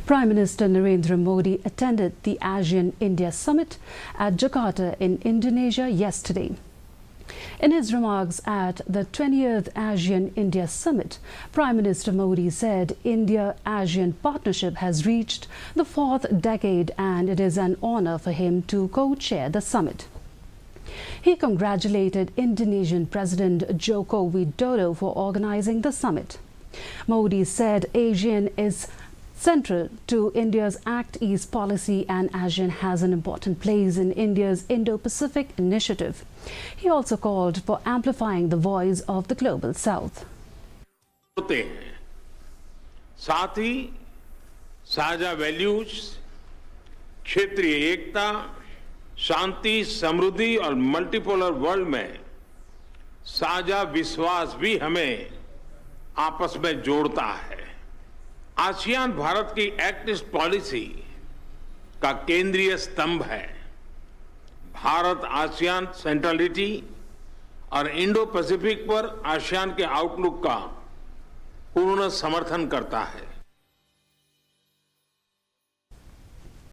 Prime Minister Narendra Modi attended the Asean India Summit at Jakarta in Indonesia yesterday. In his remarks at the 20th Asean India Summit, Prime Minister Modi said India-ASEAN partnership has reached the fourth decade and it is an honor for him to co-chair the summit. He congratulated Indonesian President Joko Widodo for organizing the summit. Modi said ASEAN is central to India's Act East policy and ASEAN has an important place in India's Indo-Pacific initiative. He also called for amplifying the voice of the Global South. साथ ही साझा values, क्षेत्रीय एकता, शांति, समृद्धि और multipolar world में साझा विश्वास भी हमें आपस में जोड़ता है। आसियान भारत की एक्ट ईस्ट पॉलिसी का केंद्रीय स्तंभ है। भारत आसियान सेंट्रलिटी और इंडो पैसिफिक पर आसियान के आउटलुक का पूर्ण समर्थन करता है।